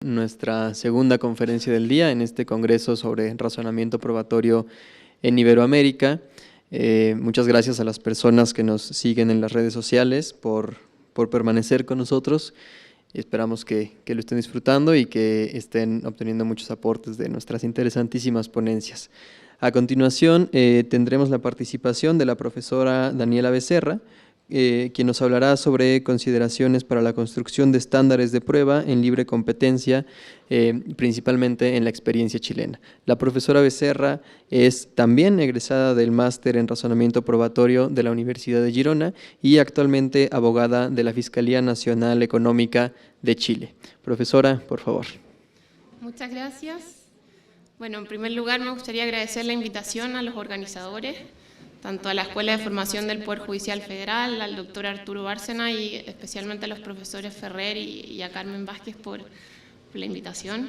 Nuestra segunda conferencia del día en este congreso sobre razonamiento probatorio en Iberoamérica. Muchas gracias a las personas que nos siguen en las redes sociales por permanecer con nosotros. Esperamos que lo estén disfrutando y que estén obteniendo muchos aportes de nuestras interesantísimas ponencias. A continuación tendremos la participación de la profesora Daniela Becerra, quien nos hablará sobre consideraciones para la construcción de estándares de prueba en libre competencia, principalmente en la experiencia chilena. La profesora Becerra es también egresada del Máster en Razonamiento Probatorio de la Universidad de Girona y actualmente abogada de la Fiscalía Nacional Económica de Chile. Profesora, por favor. Muchas gracias. Bueno, en primer lugar me gustaría agradecer la invitación a los organizadores, tanto a la Escuela de Formación del Poder Judicial Federal, al doctor Arturo Bárcena y especialmente a los profesores Ferrer y a Carmen Vázquez por la invitación.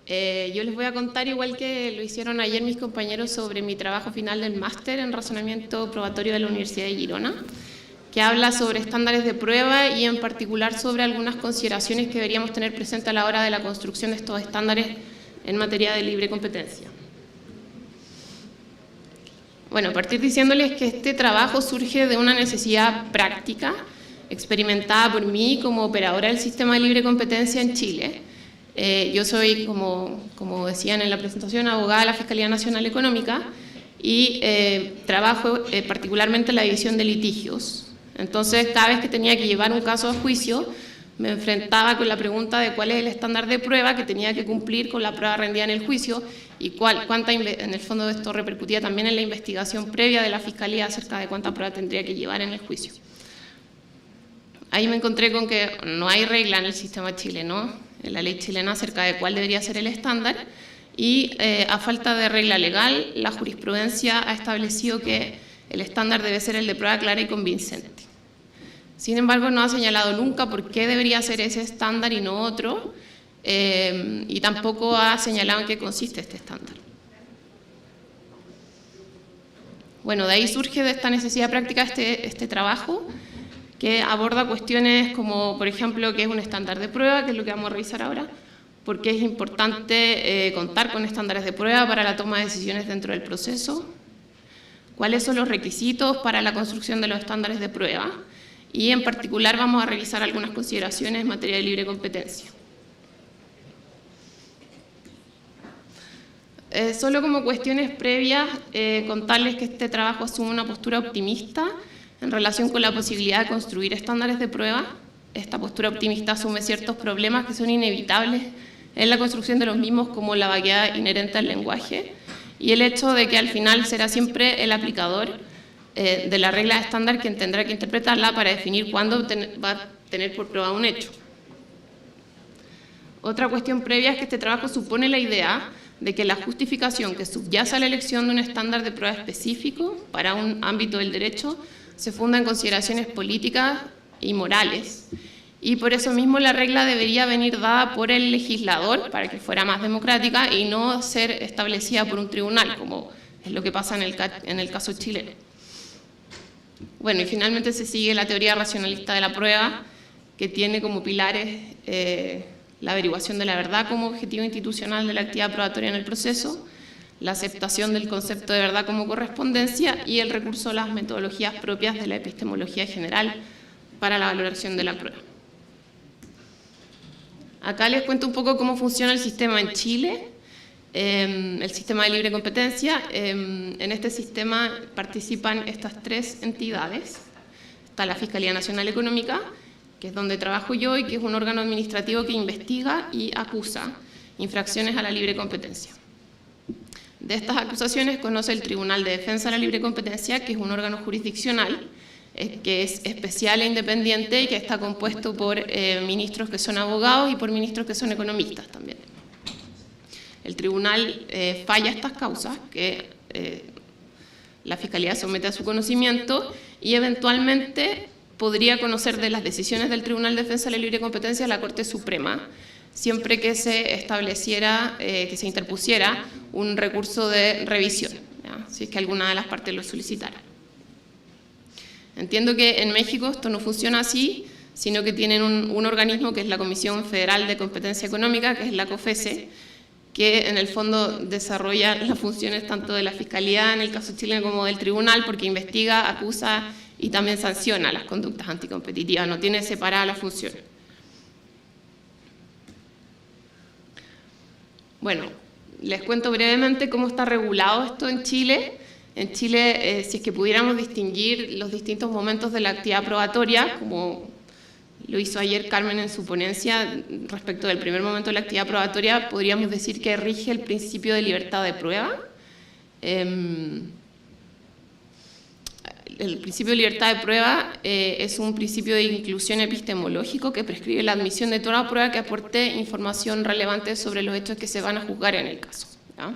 Yo les voy a contar, igual que lo hicieron ayer mis compañeros, sobre mi trabajo final del máster en razonamiento probatorio de la Universidad de Girona, que habla sobre estándares de prueba y en particular sobre algunas consideraciones que deberíamos tener presente a la hora de la construcción de estos estándares en materia de libre competencia. Bueno, partir diciéndoles que este trabajo surge de una necesidad práctica, experimentada por mí como operadora del sistema de libre competencia en Chile. Yo soy, como decían en la presentación, abogada de la Fiscalía Nacional Económica y trabajo particularmente en la división de litigios. Entonces, cada vez que tenía que llevar un caso a juicio, me enfrentaba con la pregunta de cuál es el estándar de prueba que tenía que cumplir con la prueba rendida en el juicio y cuánta, en el fondo esto repercutía también en la investigación previa de la Fiscalía acerca de cuánta prueba tendría que llevar en el juicio. Ahí me encontré con que no hay regla en el sistema chileno, en la ley chilena, acerca de cuál debería ser el estándar y a falta de regla legal, la jurisprudencia ha establecido que el estándar debe ser el de prueba clara y convincente. Sin embargo, no ha señalado nunca por qué debería ser ese estándar y no otro, y tampoco ha señalado en qué consiste este estándar. Bueno, de ahí surge de esta necesidad práctica este trabajo, que aborda cuestiones como, por ejemplo, qué es un estándar de prueba, que es lo que vamos a revisar ahora, por qué es importante contar con estándares de prueba para la toma de decisiones dentro del proceso, cuáles son los requisitos para la construcción de los estándares de prueba, y en particular vamos a revisar algunas consideraciones en materia de libre competencia. Solo como cuestiones previas, contarles que este trabajo asume una postura optimista en relación con la posibilidad de construir estándares de prueba. Esta postura optimista asume ciertos problemas que son inevitables en la construcción de los mismos, como la vaguedad inherente al lenguaje y el hecho de que al final será siempre el aplicador de la regla estándar quien tendrá que interpretarla para definir cuándo va a tener por prueba un hecho. Otra cuestión previa es que este trabajo supone la idea de que la justificación que subyace a la elección de un estándar de prueba específico para un ámbito del derecho se funda en consideraciones políticas y morales, y por eso mismo la regla debería venir dada por el legislador para que fuera más democrática y no ser establecida por un tribunal, como es lo que pasa en el caso chileno. Bueno, y finalmente se sigue la teoría racionalista de la prueba, que tiene como pilares la averiguación de la verdad como objetivo institucional de la actividad probatoria en el proceso, la aceptación del concepto de verdad como correspondencia y el recurso a las metodologías propias de la epistemología general para la valoración de la prueba. Acá les cuento un poco cómo funciona el sistema en Chile. El sistema de libre competencia. En este sistema participan estas tres entidades. Está la Fiscalía Nacional Económica, que es donde trabajo yo y que es un órgano administrativo que investiga y acusa infracciones a la libre competencia. De estas acusaciones conoce el Tribunal de Defensa de la Libre Competencia, que es un órgano jurisdiccional, que es especial e independiente y que está compuesto por ministros que son abogados y por ministros que son economistas también. El tribunal falla estas causas que la Fiscalía somete a su conocimiento y eventualmente podría conocer de las decisiones del Tribunal de Defensa de la Libre Competencia la Corte Suprema, siempre que se estableciera, que se interpusiera un recurso de revisión, ¿ya? Si es que alguna de las partes lo solicitara. Entiendo que en México esto no funciona así, sino que tienen un organismo que es la Comisión Federal de Competencia Económica, que es la COFECE, que en el fondo desarrolla las funciones tanto de la Fiscalía en el caso chileno como del Tribunal, porque investiga, acusa y también sanciona las conductas anticompetitivas, no tiene separada la función. Bueno, les cuento brevemente cómo está regulado esto en Chile. En Chile, si es que pudiéramos distinguir los distintos momentos de la actividad probatoria, como lo hizo ayer Carmen en su ponencia respecto del primer momento de la actividad probatoria, podríamos decir que rige el principio de libertad de prueba. El principio de libertad de prueba es un principio de inclusión epistemológico que prescribe la admisión de toda prueba que aporte información relevante sobre los hechos que se van a juzgar en el caso, ¿ya?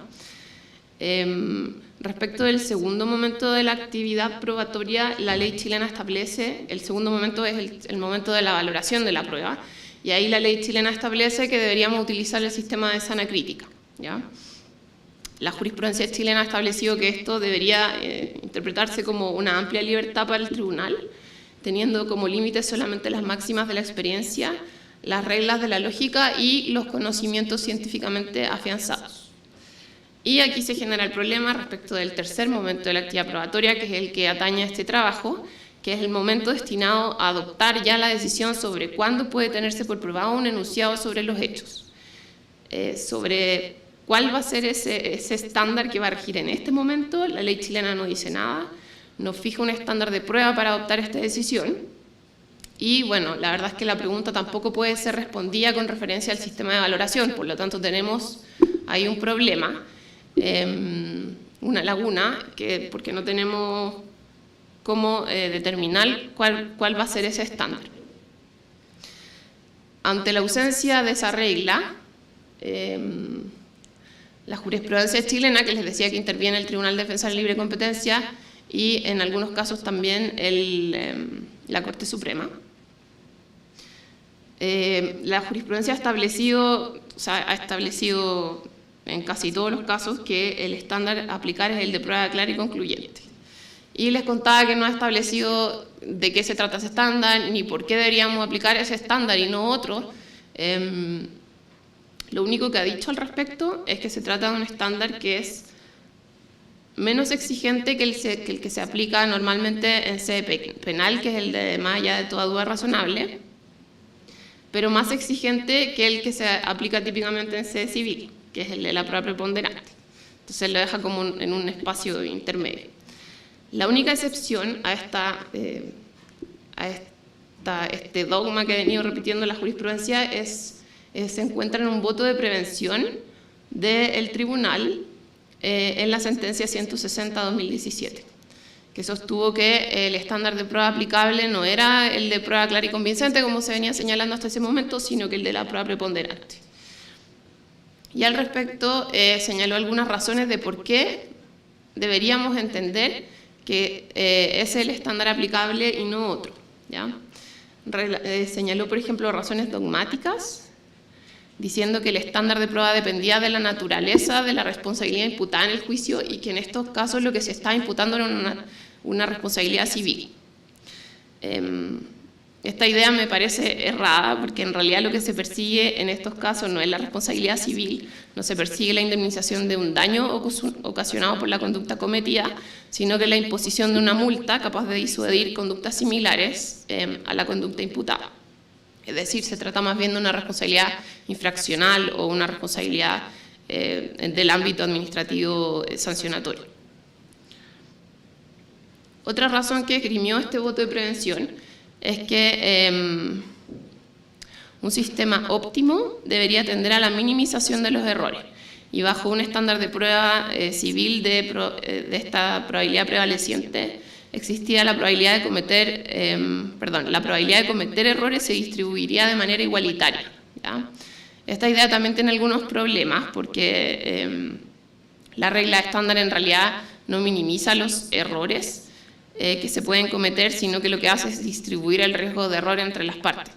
Respecto del segundo momento de la actividad probatoria, la ley chilena establece, el segundo momento es el momento de la valoración de la prueba, y ahí la ley chilena establece que deberíamos utilizar el sistema de sana crítica, ¿ya? La jurisprudencia chilena ha establecido que esto debería interpretarse como una amplia libertad para el tribunal, teniendo como límite solamente las máximas de la experiencia, las reglas de la lógica y los conocimientos científicamente afianzados. Y aquí se genera el problema respecto del tercer momento de la actividad probatoria, que es el que atañe a este trabajo, que es el momento destinado a adoptar ya la decisión sobre cuándo puede tenerse por probado un enunciado sobre los hechos, sobre cuál va a ser ese estándar que va a regir en este momento. La ley chilena no dice nada, no fija un estándar de prueba para adoptar esta decisión, y bueno, la verdad es que la pregunta tampoco puede ser respondida con referencia al sistema de valoración, por lo tanto tenemos ahí un problema, una laguna, porque no tenemos cómo determinar cuál va a ser ese estándar. Ante la ausencia de esa regla, la jurisprudencia chilena, que les decía que interviene el Tribunal de Defensa de la Libre Competencia y en algunos casos también la Corte Suprema, la jurisprudencia ha establecido en casi todos los casos que el estándar a aplicar es el de prueba clara y concluyente. Y les contaba que no ha establecido de qué se trata ese estándar, ni por qué deberíamos aplicar ese estándar y no otro. Lo único que ha dicho al respecto es que se trata de un estándar que es menos exigente que el que se aplica normalmente en sede penal, que es el de más allá de toda duda razonable, pero más exigente que el que se aplica típicamente en sede civil, que es el de la prueba preponderante. Entonces lo deja como en un espacio intermedio. La única excepción a este dogma que he venido repitiendo la jurisprudencia se encuentra en un voto de prevención del tribunal en la sentencia 160/2017, que sostuvo que el estándar de prueba aplicable no era el de prueba clara y convincente, como se venía señalando hasta ese momento, sino que el de la prueba preponderante. Y al respecto señaló algunas razones de por qué deberíamos entender que es el estándar aplicable y no otro, ¿ya? Señaló, por ejemplo, razones dogmáticas, diciendo que el estándar de prueba dependía de la naturaleza de la responsabilidad imputada en el juicio y que en estos casos lo que se está imputando era una responsabilidad civil. Esta idea me parece errada, porque en realidad lo que se persigue en estos casos no es la responsabilidad civil, no se persigue la indemnización de un daño ocasionado por la conducta cometida, sino que la imposición de una multa capaz de disuadir conductas similares a la conducta imputada. Es decir, se trata más bien de una responsabilidad infraccional o una responsabilidad del ámbito administrativo sancionatorio. Otra razón que esgrimió este voto de prevención es que un sistema óptimo debería tender a la minimización de los errores, y bajo un estándar de prueba civil de esta probabilidad prevaleciente existía la probabilidad de cometer, la probabilidad de cometer errores se distribuiría de manera igualitaria, ¿ya? Esta idea también tiene algunos problemas, porque la regla estándar en realidad no minimiza los errores que se pueden cometer, sino que lo que hace es distribuir el riesgo de error entre las partes.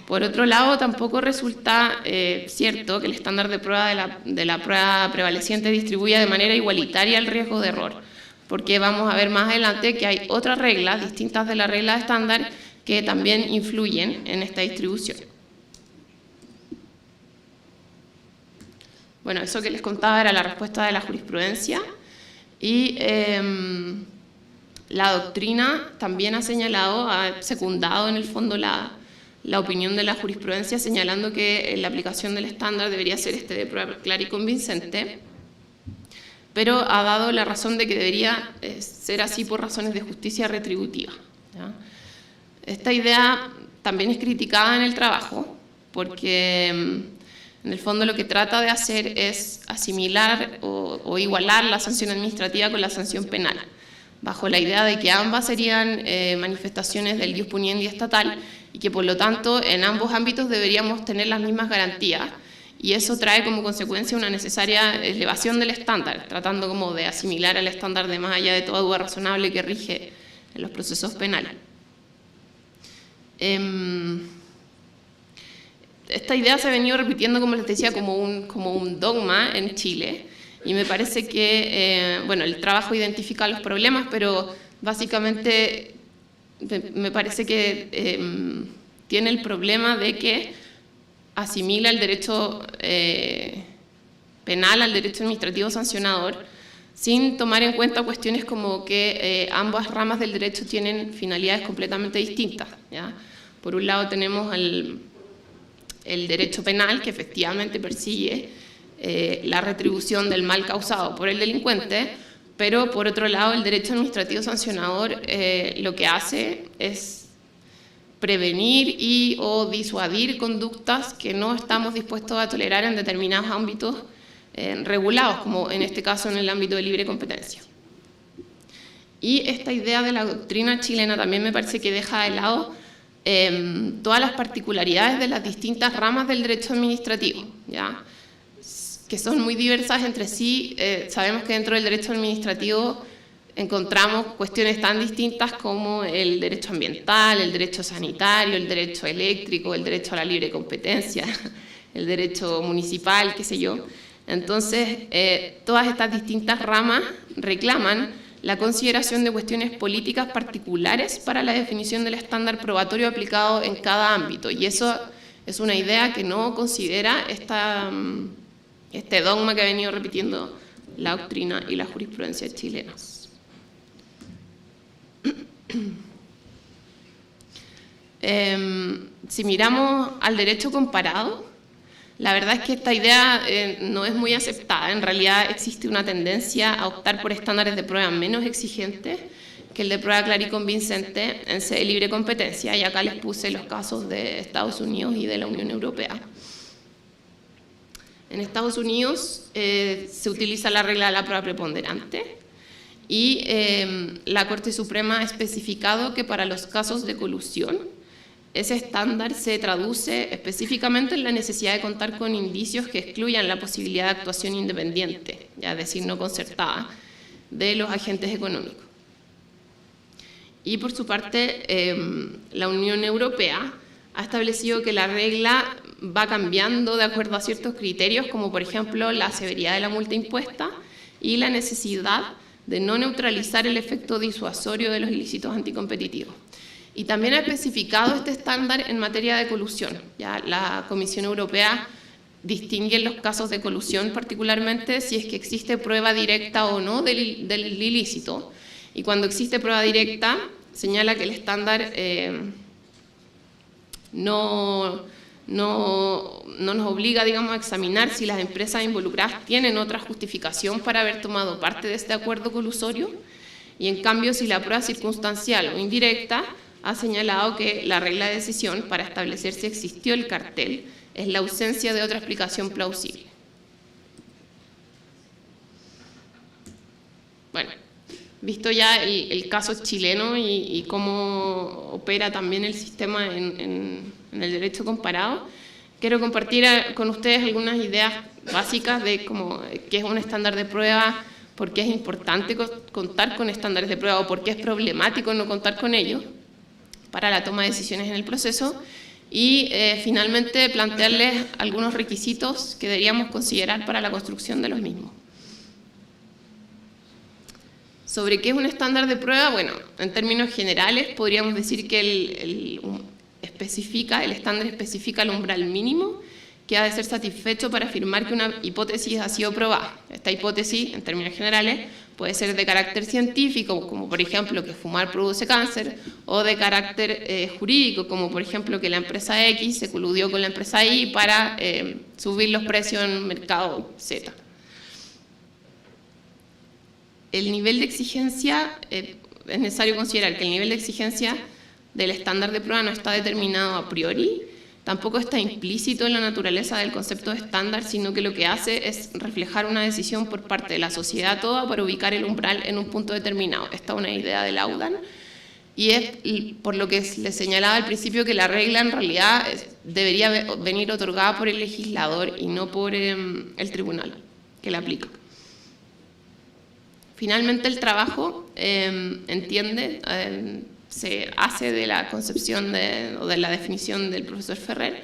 Por otro lado, tampoco resulta cierto que el estándar de prueba de la prueba prevaleciente distribuya de manera igualitaria el riesgo de error, porque vamos a ver más adelante que hay otras reglas distintas de la regla estándar que también influyen en esta distribución. Bueno, eso que les contaba era la respuesta de la jurisprudencia, y la doctrina también ha señalado, ha secundado en el fondo la opinión de la jurisprudencia, señalando que la aplicación del estándar debería ser de prueba clara y convincente, pero ha dado la razón de que debería ser así por razones de justicia retributiva, ¿ya? Esta idea también es criticada en el trabajo, porque en el fondo lo que trata de hacer es asimilar o igualar la sanción administrativa con la sanción penal, bajo la idea de que ambas serían manifestaciones del ius puniendi estatal y que por lo tanto en ambos ámbitos deberíamos tener las mismas garantías, y eso trae como consecuencia una necesaria elevación del estándar, tratando como de asimilar al estándar de más allá de toda duda razonable que rige en los procesos penales. Esta idea se ha venido repitiendo, como les decía, como un dogma en Chile, y me parece que, bueno, el trabajo identifica los problemas, pero básicamente me parece que tiene el problema de que asimila el derecho penal al derecho administrativo sancionador, sin tomar en cuenta cuestiones como que ambas ramas del derecho tienen finalidades completamente distintas, ¿ya? Por un lado tenemos el derecho penal, que efectivamente persigue la retribución del mal causado por el delincuente, pero por otro lado el derecho administrativo sancionador lo que hace es prevenir o disuadir conductas que no estamos dispuestos a tolerar en determinados ámbitos regulados, como en este caso en el ámbito de libre competencia. Y esta idea de la doctrina chilena también me parece que deja de lado todas las particularidades de las distintas ramas del derecho administrativo, ¿ya? Que son muy diversas entre sí. Sabemos que dentro del derecho administrativo encontramos cuestiones tan distintas como el derecho ambiental, el derecho sanitario, el derecho eléctrico, el derecho a la libre competencia, el derecho municipal, qué sé yo. Entonces, todas estas distintas ramas reclaman la consideración de cuestiones políticas particulares para la definición del estándar probatorio aplicado en cada ámbito, y eso es una idea que no considera este dogma que ha venido repitiendo la doctrina y la jurisprudencia chilenas. Si miramos al derecho comparado, la verdad es que esta idea no es muy aceptada. En realidad existe una tendencia a optar por estándares de prueba menos exigentes que el de prueba clara y convincente en sede de libre competencia, y acá les puse los casos de Estados Unidos y de la Unión Europea. En Estados Unidos se utiliza la regla de la prueba preponderante, y la Corte Suprema ha especificado que para los casos de colusión ese estándar se traduce específicamente en la necesidad de contar con indicios que excluyan la posibilidad de actuación independiente, ya es decir, no concertada, de los agentes económicos. Y por su parte, la Unión Europea ha establecido que la regla va cambiando de acuerdo a ciertos criterios, como por ejemplo la severidad de la multa impuesta y la necesidad de no neutralizar el efecto disuasorio de los ilícitos anticompetitivos. Y también ha especificado este estándar en materia de colusión. Ya la Comisión Europea distingue en los casos de colusión particularmente si es que existe prueba directa o no del ilícito, y cuando existe prueba directa señala que el estándar no nos obliga, digamos, a examinar si las empresas involucradas tienen otra justificación para haber tomado parte de este acuerdo colusorio, y en cambio si la prueba circunstancial o indirecta ha señalado que la regla de decisión para establecer si existió el cartel es la ausencia de otra explicación plausible. Bueno, visto ya el caso chileno y cómo opera también el sistema en el derecho comparado, quiero compartir con ustedes algunas ideas básicas de qué es un estándar de prueba, por qué es importante contar con estándares de prueba o por qué es problemático no contar con ellos para la toma de decisiones en el proceso, y finalmente plantearles algunos requisitos que deberíamos considerar para la construcción de los mismos. Sobre qué es un estándar de prueba, bueno, en términos generales podríamos decir que el estándar especifica el umbral mínimo que ha de ser satisfecho para afirmar que una hipótesis ha sido probada. Esta hipótesis, en términos generales, puede ser de carácter científico, como por ejemplo que fumar produce cáncer, o de carácter jurídico, como por ejemplo que la empresa X se coludió con la empresa Y para subir los precios en el mercado Z. El nivel de exigencia, es necesario considerar que el nivel de exigencia del estándar de prueba no está determinado a priori, tampoco está implícito en la naturaleza del concepto de estándar, sino que lo que hace es reflejar una decisión por parte de la sociedad toda para ubicar el umbral en un punto determinado. Esta es una idea de Laudan, y es por lo que les señalaba al principio que la regla en realidad debería venir otorgada por el legislador y no por el tribunal que la aplica. Finalmente el trabajo se hace de la concepción o de la definición del profesor Ferrer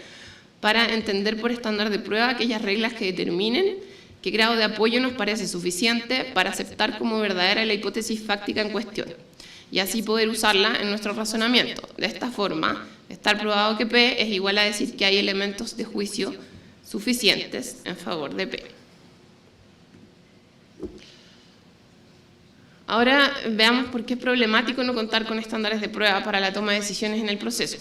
para entender por estándar de prueba aquellas reglas que determinen qué grado de apoyo nos parece suficiente para aceptar como verdadera la hipótesis fáctica en cuestión y así poder usarla en nuestro razonamiento. De esta forma, estar probado que P es igual a decir que hay elementos de juicio suficientes en favor de P. Ahora veamos por qué es problemático no contar con estándares de prueba para la toma de decisiones en el proceso.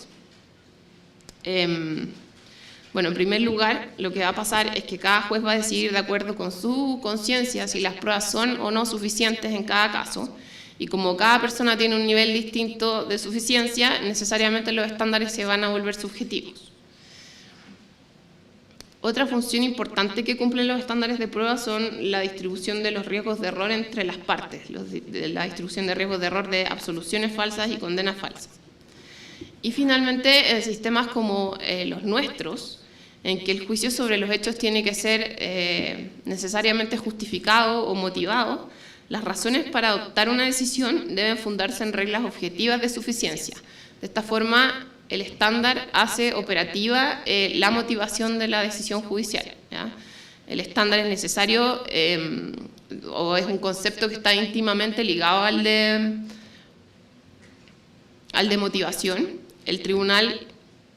Bueno, en primer lugar, lo que va a pasar es que cada juez va a decidir de acuerdo con su conciencia si las pruebas son o no suficientes en cada caso. Y como cada persona tiene un nivel distinto de suficiencia, necesariamente los estándares se van a volver subjetivos. Otra función importante que cumplen los estándares de prueba son la distribución de los riesgos de error entre las partes, la distribución de riesgos de error de absoluciones falsas y condenas falsas. Y finalmente, en sistemas como los nuestros, en que el juicio sobre los hechos tiene que ser necesariamente justificado o motivado, las razones para adoptar una decisión deben fundarse en reglas objetivas de suficiencia. De esta forma, el estándar hace operativa la motivación de la decisión judicial, ¿ya? El estándar es necesario o es un concepto que está íntimamente ligado al de motivación. El tribunal,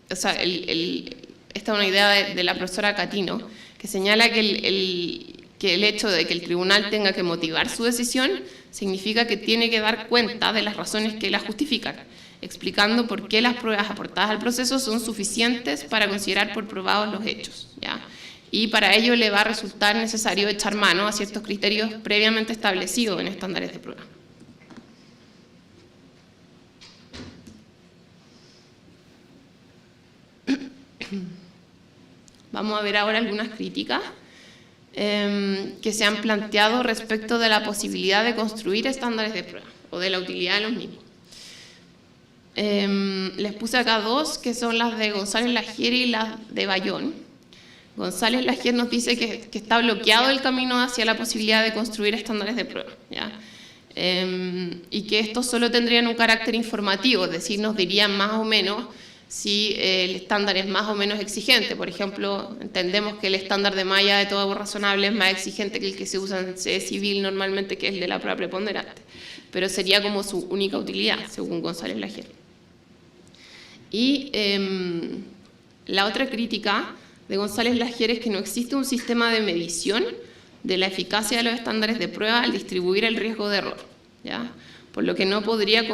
o sea, esta es una idea de la profesora Catino, que señala que el hecho de que el tribunal tenga que motivar su decisión significa que tiene que dar cuenta de las razones que la justifican, explicando por qué las pruebas aportadas al proceso son suficientes para considerar por probados los hechos, ¿ya? Y para ello le va a resultar necesario echar mano a ciertos criterios previamente establecidos en estándares de prueba. Vamos a ver ahora algunas críticas que se han planteado respecto de la posibilidad de construir estándares de prueba o de la utilidad de los mismos. Les puse acá dos, que son las de González Lagier y las de Bayón. González Lagier nos dice que está bloqueado el camino hacia la posibilidad de construir estándares de prueba, ¿ya? Y que estos solo tendrían un carácter informativo, es decir, nos dirían más o menos si el estándar es más o menos exigente. Por ejemplo, entendemos que el estándar de malla de todo razonable es más exigente que el que se usa en sede civil normalmente, que es el de la prueba preponderante, pero sería como su única utilidad, según González Lagier. Y la otra crítica de González Lagier es que no existe un sistema de medición de la eficacia de los estándares de prueba al distribuir el riesgo de error, ¿ya? Por lo que no podría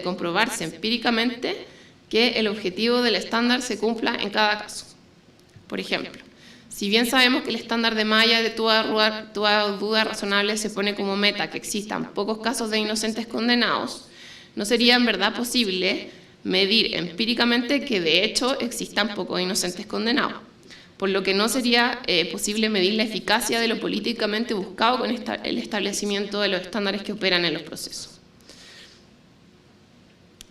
comprobarse empíricamente que el objetivo del estándar se cumpla en cada caso. Por ejemplo, si bien sabemos que el estándar de malla de toda duda razonable se pone como meta que existan pocos casos de inocentes condenados, no sería en verdad posible medir empíricamente que de hecho existan pocos inocentes condenados, por lo que no sería posible medir la eficacia de lo políticamente buscado con el establecimiento de los estándares que operan en los procesos.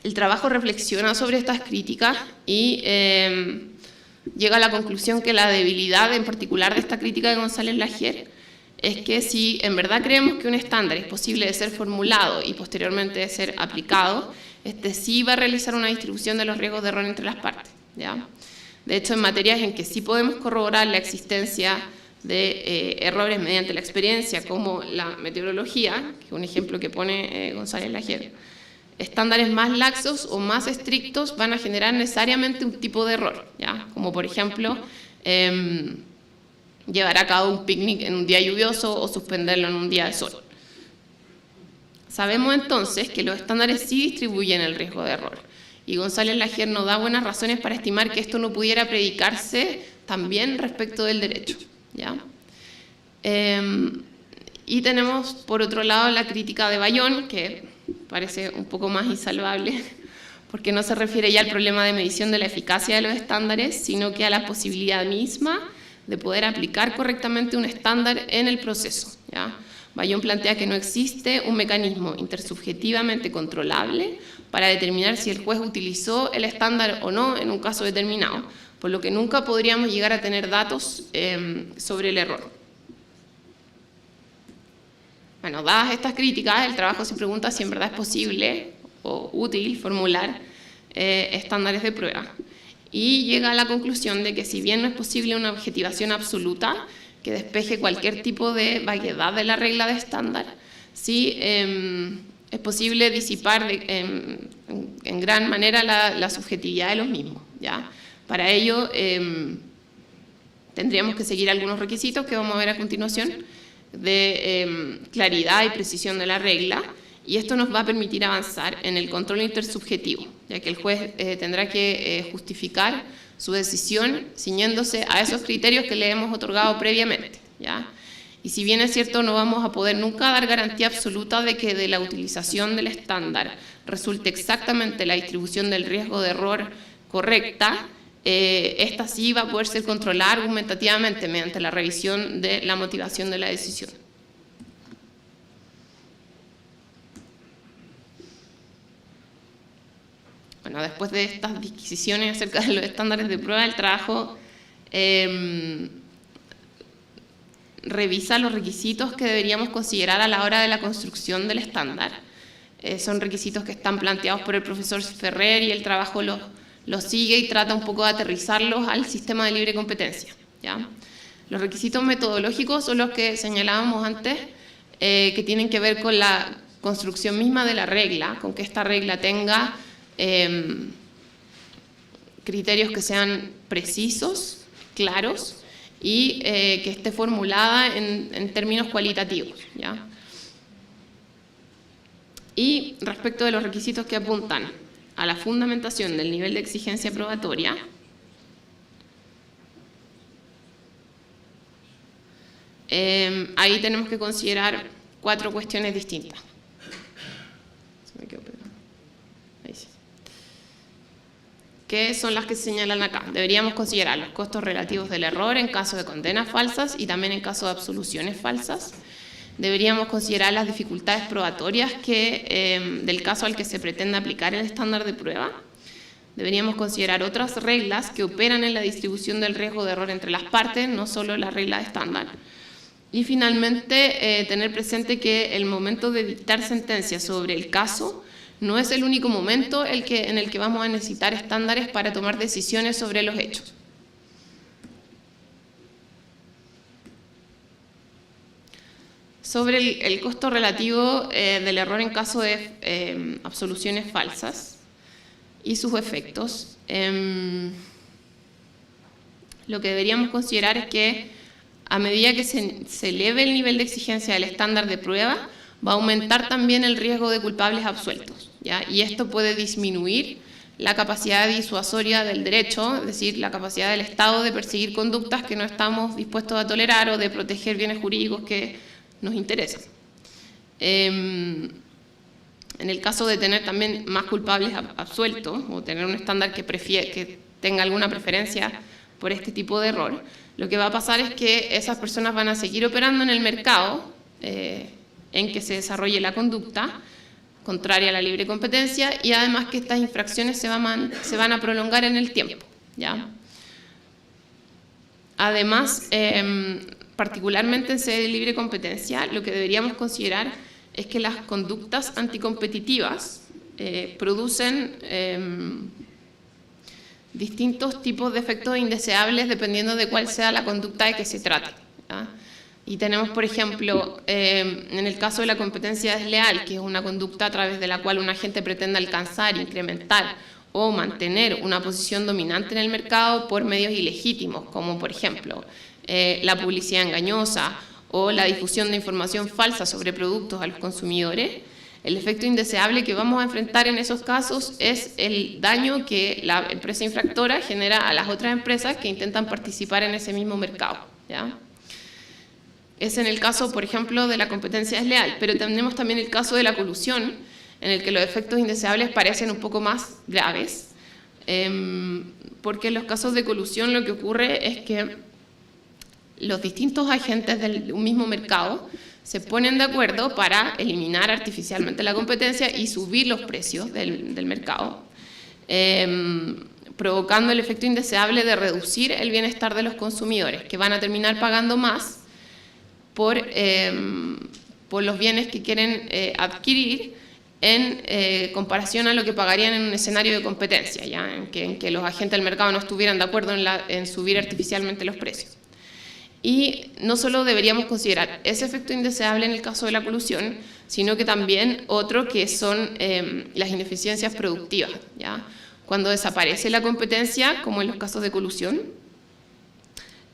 El trabajo reflexiona sobre estas críticas y llega a la conclusión que la debilidad en particular de esta crítica de González Lagier es que si en verdad creemos que un estándar es posible de ser formulado y posteriormente de ser aplicado, este sí va a realizar una distribución de los riesgos de error entre las partes, ¿ya? De hecho, en materias en que sí podemos corroborar la existencia de errores mediante la experiencia, como la meteorología, que es un ejemplo que pone González Lajer, estándares más laxos o más estrictos van a generar necesariamente un tipo de error, ¿ya? Como por ejemplo, llevar a cabo un picnic en un día lluvioso o suspenderlo en un día de sol. Sabemos entonces que los estándares sí distribuyen el riesgo de error, y González Lajer nos da buenas razones para estimar que esto no pudiera predicarse también respecto del derecho, ¿ya? Y tenemos por otro lado la crítica de Bayón, que parece un poco más insalvable, porque no se refiere ya al problema de medición de la eficacia de los estándares, sino que a la posibilidad misma de poder aplicar correctamente un estándar en el proceso, ¿ya? Bayón plantea que no existe un mecanismo intersubjetivamente controlable para determinar si el juez utilizó el estándar o no en un caso determinado, por lo que nunca podríamos llegar a tener datos sobre el error. Bueno, dadas estas críticas, el trabajo se pregunta si en verdad es posible o útil formular estándares de prueba. Y llega a la conclusión de que si bien no es posible una objetivación absoluta que despeje cualquier tipo de vaguedad de la regla de estándar, sí es posible disipar en gran manera la subjetividad de los mismos, ¿ya? Para ello tendríamos que seguir algunos requisitos que vamos a ver a continuación de claridad y precisión de la regla, y esto nos va a permitir avanzar en el control intersubjetivo, ya que el juez tendrá que justificar su decisión ciñéndose a esos criterios que le hemos otorgado previamente, ¿ya? Y si bien es cierto, no vamos a poder nunca dar garantía absoluta de que de la utilización del estándar resulte exactamente la distribución del riesgo de error correcta, esta sí va a poder ser controlada argumentativamente mediante la revisión de la motivación de la decisión. Bueno, después de estas disquisiciones acerca de los estándares de prueba, el trabajo revisa los requisitos que deberíamos considerar a la hora de la construcción del estándar. Son requisitos que están planteados por el profesor Ferrer, y el trabajo los sigue y trata un poco de aterrizarlos al sistema de libre competencia, ¿ya? Los requisitos metodológicos son los que señalábamos antes, que tienen que ver con la construcción misma de la regla, con que esta regla tenga criterios que sean precisos, claros, y que esté formulada en términos cualitativos, ¿ya? Y respecto de los requisitos que apuntan a la fundamentación del nivel de exigencia probatoria, ahí tenemos que considerar 4 cuestiones distintas. ¿Qué son las que se señalan acá? Deberíamos considerar los costos relativos del error en caso de condenas falsas y también en caso de absoluciones falsas. Deberíamos considerar las dificultades probatorias del caso al que se pretende aplicar el estándar de prueba. Deberíamos considerar otras reglas que operan en la distribución del riesgo de error entre las partes, no solo la regla de estándar. Y finalmente, tener presente que el momento de dictar sentencia sobre el caso no es el único momento en el que vamos a necesitar estándares para tomar decisiones sobre los hechos. Sobre el costo relativo del error en caso de absoluciones falsas y sus efectos, lo que deberíamos considerar es que a medida que se eleve el nivel de exigencia del estándar de prueba, va a aumentar también el riesgo de culpables absueltos, ¿ya? Y esto puede disminuir la capacidad disuasoria del derecho, es decir, la capacidad del Estado de perseguir conductas que no estamos dispuestos a tolerar o de proteger bienes jurídicos que nos interesan. En el caso de tener también más culpables absueltos o tener un estándar que tenga alguna preferencia por este tipo de error, lo que va a pasar es que esas personas van a seguir operando en el mercado en que se desarrolle la conducta contraria a la libre competencia, y además que estas infracciones se van a prolongar en el tiempo, ¿ya? Además, particularmente en sede de libre competencia, lo que deberíamos considerar es que las conductas anticompetitivas producen distintos tipos de efectos indeseables dependiendo de cuál sea la conducta de que se trate, ¿ya? Y tenemos, por ejemplo, en el caso de la competencia desleal, que es una conducta a través de la cual un agente pretende alcanzar, incrementar o mantener una posición dominante en el mercado por medios ilegítimos, como por ejemplo la publicidad engañosa o la difusión de información falsa sobre productos a los consumidores. El efecto indeseable que vamos a enfrentar en esos casos es el daño que la empresa infractora genera a las otras empresas que intentan participar en ese mismo mercado, ¿ya? Es en el caso, por ejemplo, de la competencia desleal, pero tenemos también el caso de la colusión, en el que los efectos indeseables parecen un poco más graves, porque en los casos de colusión lo que ocurre es que los distintos agentes de un mismo mercado se ponen de acuerdo para eliminar artificialmente la competencia y subir los precios del mercado, provocando el efecto indeseable de reducir el bienestar de los consumidores, que van a terminar pagando más por los bienes que quieren adquirir en comparación a lo que pagarían en un escenario de competencia, ¿ya? En que los agentes del mercado no estuvieran de acuerdo en subir artificialmente los precios. Y no solo deberíamos considerar ese efecto indeseable en el caso de la colusión, sino que también otro que son las ineficiencias productivas, ¿ya? Cuando desaparece la competencia, como en los casos de colusión,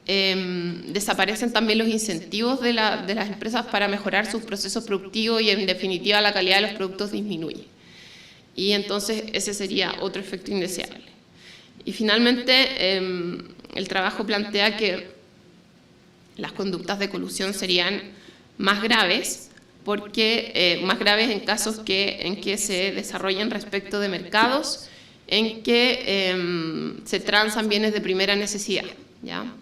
desaparecen también los incentivos de las empresas para mejorar sus procesos productivos y en definitiva la calidad de los productos disminuye. Y entonces ese sería otro efecto indeseable. Y finalmente el trabajo plantea que las conductas de colusión serían más graves, porque más graves en casos en que se desarrollen respecto de mercados en que se transan bienes de primera necesidad, ¿ya?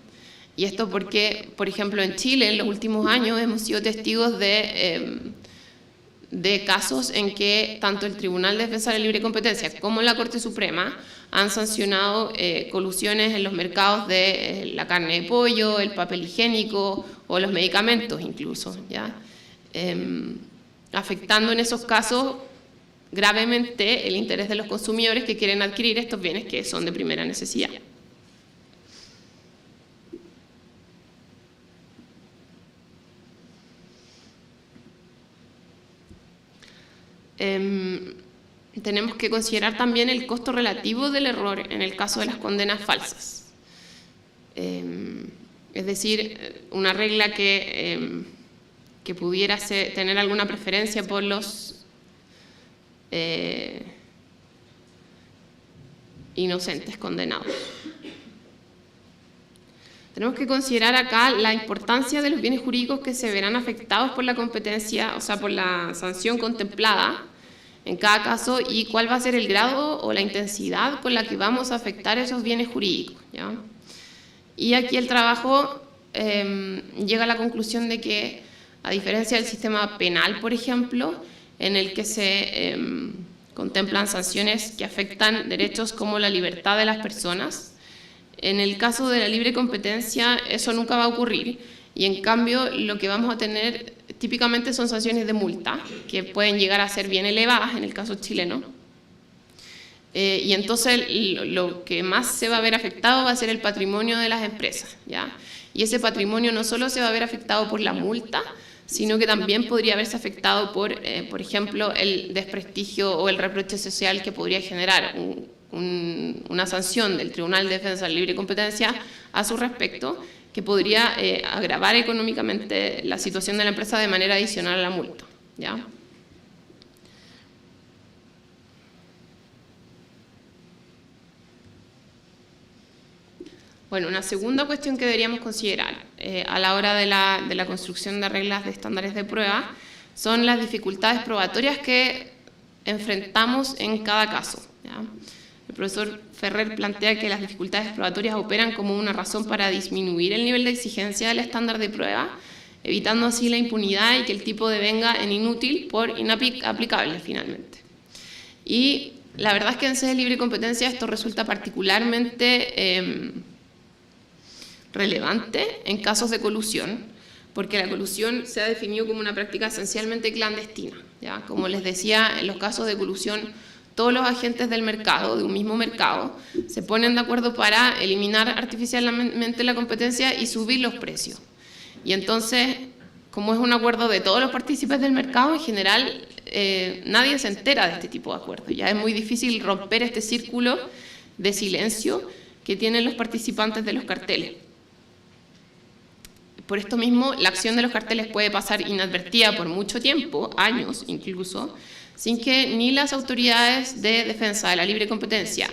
Y esto porque, por ejemplo, en Chile en los últimos años hemos sido testigos de casos en que tanto el Tribunal de Defensa de la Libre Competencia como la Corte Suprema han sancionado colusiones en los mercados de la carne de pollo, el papel higiénico o los medicamentos incluso, ¿ya? Afectando en esos casos gravemente el interés de los consumidores que quieren adquirir estos bienes que son de primera necesidad. Tenemos que considerar también el costo relativo del error en el caso de las condenas falsas. Es decir, una regla que pudiera tener alguna preferencia por los inocentes condenados. Tenemos que considerar acá la importancia de los bienes jurídicos que se verán afectados por la competencia, o sea, por la sanción contemplada en cada caso, y cuál va a ser el grado o la intensidad con la que vamos a afectar esos bienes jurídicos, ¿ya? Y aquí el trabajo llega a la conclusión de que, a diferencia del sistema penal, por ejemplo, en el que se contemplan sanciones que afectan derechos como la libertad de las personas, en el caso de la libre competencia eso nunca va a ocurrir, y en cambio lo que vamos a tener típicamente son sanciones de multa, que pueden llegar a ser bien elevadas en el caso chileno. Y entonces lo que más se va a ver afectado va a ser el patrimonio de las empresas, ¿ya? Y ese patrimonio no solo se va a ver afectado por la multa, sino que también podría verse afectado por ejemplo, el desprestigio o el reproche social que podría generar una sanción del Tribunal de Defensa de la Libre Competencia a su respecto, que podría agravar económicamente la situación de la empresa de manera adicional a la multa, ¿ya? Bueno, una segunda cuestión que deberíamos considerar a la hora de la construcción de reglas de estándares de prueba son las dificultades probatorias que enfrentamos en cada caso, ¿ya? El profesor Ferrer plantea que las dificultades probatorias operan como una razón para disminuir el nivel de exigencia del estándar de prueba, evitando así la impunidad y que el tipo devenga en inútil por inaplicable finalmente. Y la verdad es que en sede de libre competencia esto resulta particularmente relevante en casos de colusión, porque la colusión se ha definido como una práctica esencialmente clandestina, ¿ya? Como les decía, en los casos de colusión todos los agentes del mercado, de un mismo mercado, se ponen de acuerdo para eliminar artificialmente la competencia y subir los precios. Y entonces, como es un acuerdo de todos los participantes del mercado, en general nadie se entera de este tipo de acuerdos. Ya es muy difícil romper este círculo de silencio que tienen los participantes de los carteles. Por esto mismo, la acción de los carteles puede pasar inadvertida por mucho tiempo, años incluso, sin que ni las autoridades de defensa de la libre competencia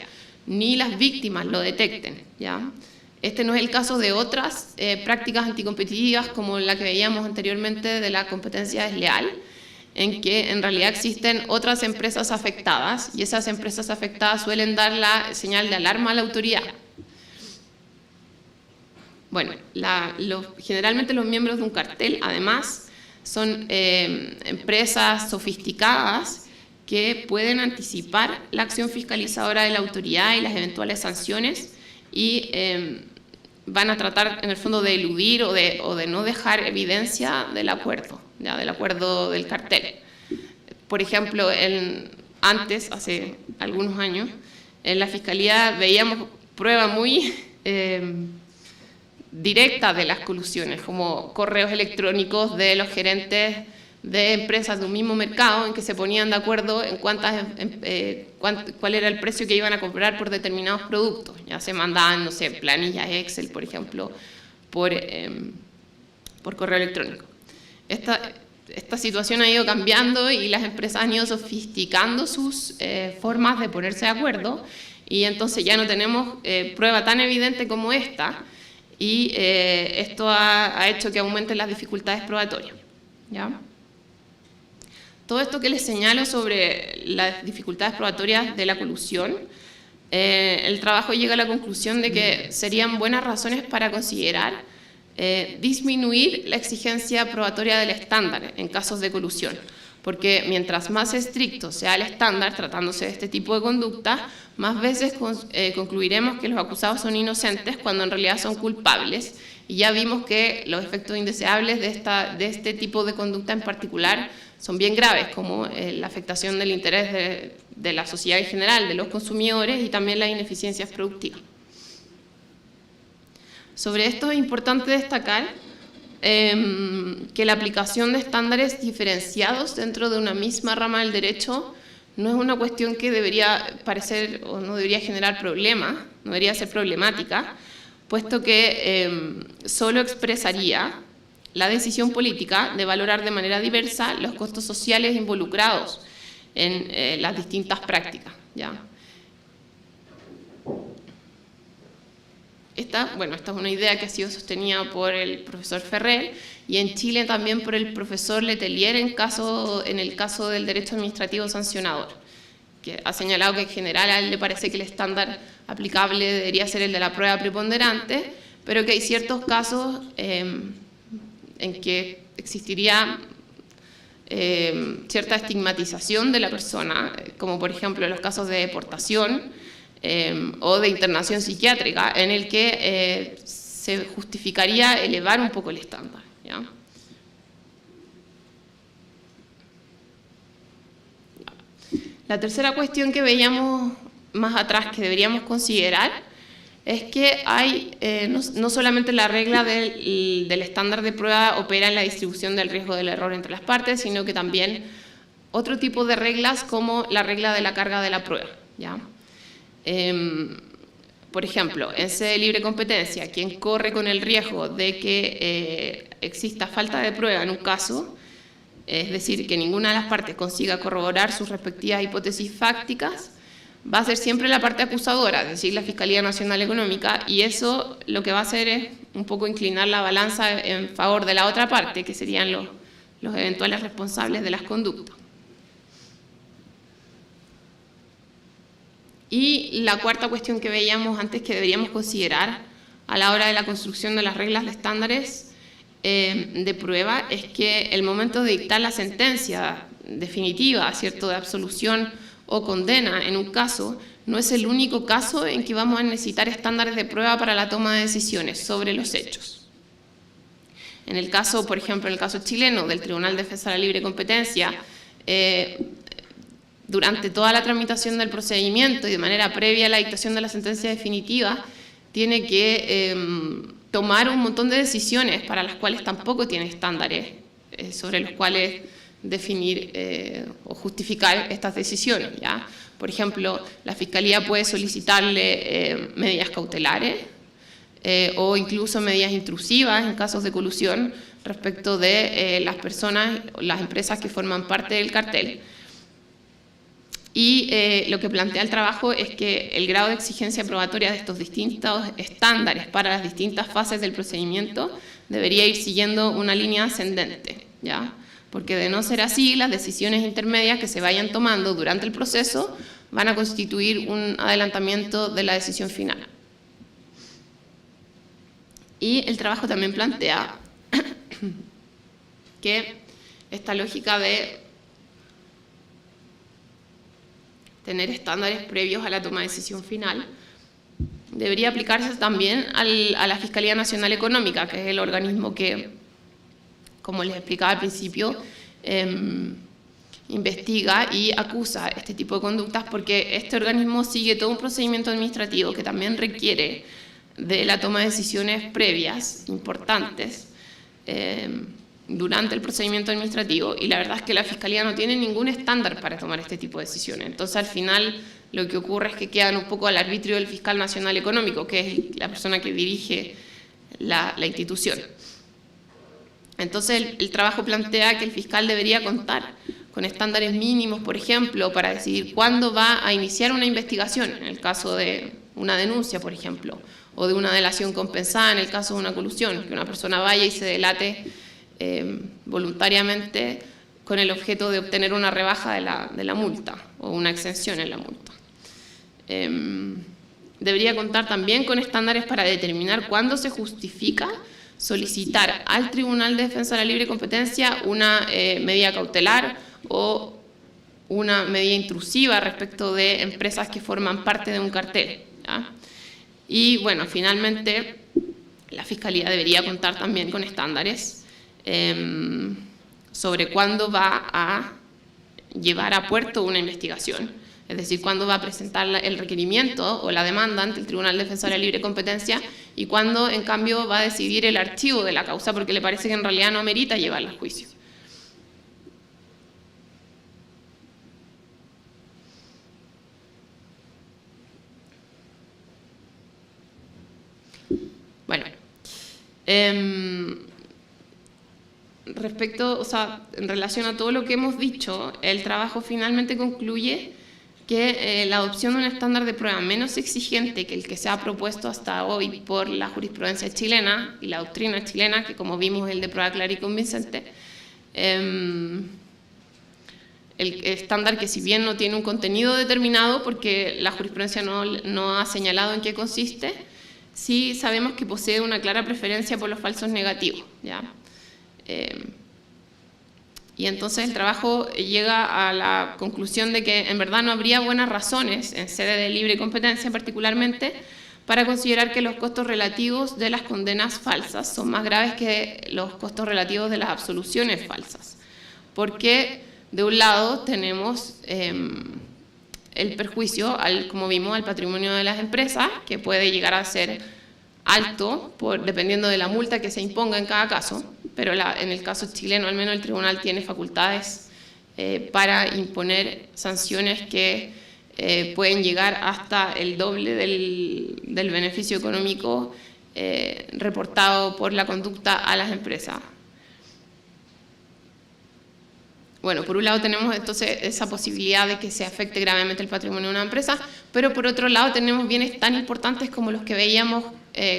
ni las víctimas lo detecten, ¿ya? Este no es el caso de otras prácticas anticompetitivas como la que veíamos anteriormente de la competencia desleal, en que en realidad existen otras empresas afectadas y esas empresas afectadas suelen dar la señal de alarma a la autoridad. Bueno, generalmente los miembros de un cartel, además, son empresas sofisticadas que pueden anticipar la acción fiscalizadora de la autoridad y las eventuales sanciones y van a tratar, en el fondo, de eludir o de no dejar evidencia del acuerdo, ¿ya? Del acuerdo del cartel. Por ejemplo, antes, hace algunos años, en la Fiscalía veíamos pruebas muy directas de las colusiones, como correos electrónicos de los gerentes de empresas de un mismo mercado en que se ponían de acuerdo en cuál era el precio que iban a cobrar por determinados productos. Ya se mandaban, no sé, planillas Excel, por ejemplo, por correo electrónico. Esta situación ha ido cambiando y las empresas han ido sofisticando sus formas de ponerse de acuerdo y entonces ya no tenemos prueba tan evidente como esta y esto ha hecho que aumenten las dificultades probatorias, ¿ya? Todo esto que les señalo sobre las dificultades probatorias de la colusión, el trabajo llega a la conclusión de que serían buenas razones para considerar disminuir la exigencia probatoria del estándar en casos de colusión, porque mientras más estricto sea el estándar tratándose de este tipo de conducta, más veces concluiremos que los acusados son inocentes cuando en realidad son culpables, y ya vimos que los efectos indeseables de este tipo de conducta en particular son bien graves, como la afectación del interés de la sociedad en general, de los consumidores y también las ineficiencias productivas. Sobre esto es importante destacar que la aplicación de estándares diferenciados dentro de una misma rama del derecho no es una cuestión que debería parecer o no debería generar problemas, no debería ser problemática, puesto que solo expresaría la decisión política de valorar de manera diversa los costos sociales involucrados en las distintas prácticas, ¿ya? Esta es una idea que ha sido sostenida por el profesor Ferrer y en Chile también por el profesor Letelier en el caso del derecho administrativo sancionador, que ha señalado que en general a él le parece que el estándar aplicable debería ser el de la prueba preponderante, pero que hay ciertos casos en que existiría cierta estigmatización de la persona, como por ejemplo en los casos de deportación o de internación psiquiátrica, en el que se justificaría elevar un poco el estándar, ¿ya? La tercera cuestión que veíamos más atrás que deberíamos considerar es que hay no solamente la regla del estándar de prueba opera en la distribución del riesgo del error entre las partes, sino que también otro tipo de reglas como la regla de la carga de la prueba, ¿ya? Por ejemplo, en sede de libre competencia, quien corre con el riesgo de que exista falta de prueba en un caso, es decir, que ninguna de las partes consiga corroborar sus respectivas hipótesis fácticas, va a ser siempre la parte acusadora, es decir, la Fiscalía Nacional Económica, y eso lo que va a hacer es un poco inclinar la balanza en favor de la otra parte, que serían los eventuales responsables de las conductas. Y la cuarta cuestión que veíamos antes que deberíamos considerar a la hora de la construcción de las reglas de estándares de prueba es que el momento de dictar la sentencia definitiva, ¿cierto?, de absolución o condena en un caso, no es el único caso en que vamos a necesitar estándares de prueba para la toma de decisiones sobre los hechos. En el caso, por ejemplo, en el caso chileno del Tribunal de Defensa de la Libre Competencia, durante toda la tramitación del procedimiento y de manera previa a la dictación de la sentencia definitiva, tiene que tomar un montón de decisiones para las cuales tampoco tiene estándares sobre los cuales definir o justificar estas decisiones, ¿ya? Por ejemplo, la Fiscalía puede solicitarle medidas cautelares o incluso medidas intrusivas en casos de colusión respecto de las personas, las empresas que forman parte del cartel. Y lo que plantea el trabajo es que el grado de exigencia probatoria de estos distintos estándares para las distintas fases del procedimiento debería ir siguiendo una línea ascendente, ¿ya? Porque de no ser así, las decisiones intermedias que se vayan tomando durante el proceso van a constituir un adelantamiento de la decisión final. Y el trabajo también plantea que esta lógica de tener estándares previos a la toma de decisión final debería aplicarse también a la Fiscalía Nacional Económica, que es el organismo que, como les explicaba al principio, investiga y acusa este tipo de conductas, porque este organismo sigue todo un procedimiento administrativo que también requiere de la toma de decisiones previas importantes durante el procedimiento administrativo, y la verdad es que la Fiscalía no tiene ningún estándar para tomar este tipo de decisiones. Entonces, al final, lo que ocurre es que quedan un poco al arbitrio del Fiscal Nacional Económico, que es la persona que dirige la institución. Entonces, el trabajo plantea que el fiscal debería contar con estándares mínimos, por ejemplo, para decidir cuándo va a iniciar una investigación, en el caso de una denuncia, por ejemplo, o de una delación compensada, en el caso de una colusión, que una persona vaya y se delate voluntariamente con el objeto de obtener una rebaja de la multa o una exención en la multa. Debería contar también con estándares para determinar cuándo se justifica solicitar al Tribunal de Defensa de la Libre Competencia una medida cautelar o una medida intrusiva respecto de empresas que forman parte de un cartel, ¿ya? Y bueno, finalmente la Fiscalía debería contar también con estándares sobre cuándo va a llevar a puerto una investigación, es decir, cuándo va a presentar el requerimiento o la demanda ante el Tribunal de Defensa de la Libre Competencia y cuándo, en cambio, va a decidir el archivo de la causa porque le parece que en realidad no amerita llevarla a juicio. Bueno, respecto, o sea, en relación a todo lo que hemos dicho, el trabajo finalmente concluye que la adopción de un estándar de prueba menos exigente que el que se ha propuesto hasta hoy por la jurisprudencia chilena y la doctrina chilena, que como vimos es el de prueba clara y convincente, el estándar que, si bien no tiene un contenido determinado porque la jurisprudencia no ha señalado en qué consiste, sí sabemos que posee una clara preferencia por los falsos negativos, ¿ya? Y entonces el trabajo llega a la conclusión de que en verdad no habría buenas razones, en sede de libre competencia particularmente, para considerar que los costos relativos de las condenas falsas son más graves que los costos relativos de las absoluciones falsas. Porque de un lado tenemos el perjuicio, como vimos, al patrimonio de las empresas, que puede llegar a ser alto, dependiendo de la multa que se imponga en cada caso, pero en el caso chileno al menos el tribunal tiene facultades para imponer sanciones que pueden llegar hasta el doble del beneficio económico reportado por la conducta a las empresas. Bueno, por un lado tenemos entonces esa posibilidad de que se afecte gravemente el patrimonio de una empresa, pero por otro lado tenemos bienes tan importantes como los que veíamos,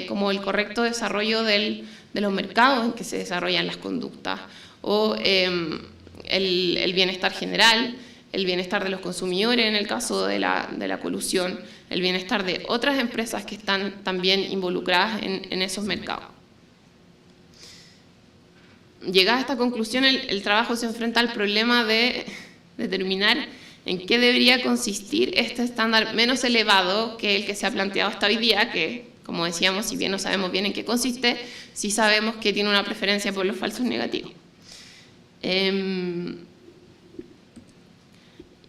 como el correcto desarrollo de los mercados en que se desarrollan las conductas, o el bienestar general, el bienestar de los consumidores en el caso de la colusión, el bienestar de otras empresas que están también involucradas en esos mercados. Llegada a esta conclusión, el trabajo se enfrenta al problema de determinar en qué debería consistir este estándar menos elevado que el que se ha planteado hasta hoy día, que, como decíamos, si bien no sabemos bien en qué consiste, sí sabemos que tiene una preferencia por los falsos negativos.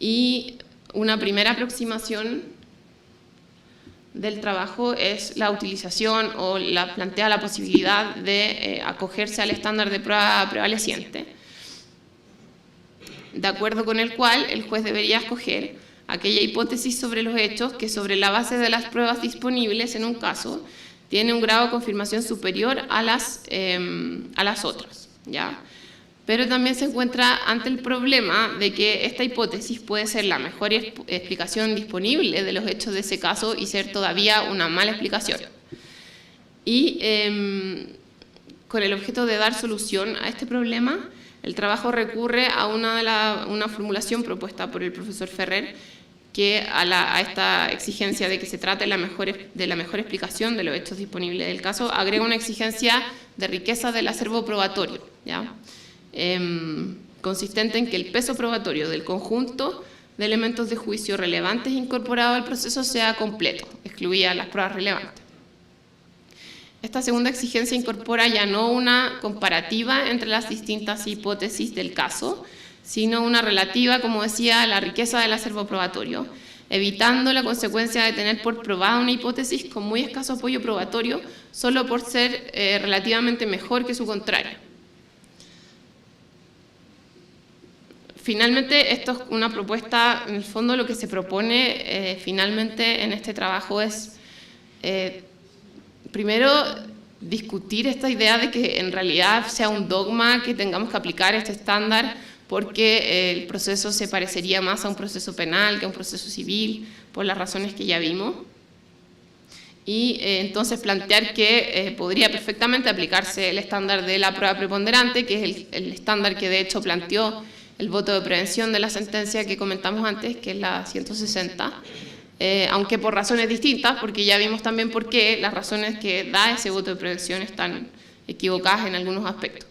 Y una primera aproximación del trabajo es la utilización o plantea la posibilidad de acogerse al estándar de prueba prevaleciente, de acuerdo con el cual el juez debería escoger aquella hipótesis sobre los hechos que sobre la base de las pruebas disponibles en un caso tiene un grado de confirmación superior a las otras, ¿ya? Pero también se encuentra ante el problema de que esta hipótesis puede ser la mejor explicación disponible de los hechos de ese caso y ser todavía una mala explicación. Y con el objeto de dar solución a este problema, el trabajo recurre a una formulación propuesta por el profesor Ferrer, que a esta exigencia de que se trate de la mejor explicación de los hechos disponibles del caso, agrega una exigencia de riqueza del acervo probatorio, ¿ya? Consistente en que el peso probatorio del conjunto de elementos de juicio relevantes incorporados al proceso sea completo, excluidas las pruebas relevantes. Esta segunda exigencia incorpora ya no una comparativa entre las distintas hipótesis del caso, sino una relativa, como decía, a la riqueza del acervo probatorio, evitando la consecuencia de tener por probada una hipótesis con muy escaso apoyo probatorio solo por ser relativamente mejor que su contraria. Finalmente, esto es una propuesta, en el fondo lo que se propone finalmente en este trabajo es, primero, discutir esta idea de que en realidad sea un dogma que tengamos que aplicar este estándar porque el proceso se parecería más a un proceso penal que a un proceso civil, por las razones que ya vimos. Y entonces plantear que podría perfectamente aplicarse el estándar de la prueba preponderante, que es el estándar que de hecho planteó el voto de prevención de la sentencia que comentamos antes, que es la 160, aunque por razones distintas, porque ya vimos también por qué las razones que da ese voto de prevención están equivocadas en algunos aspectos.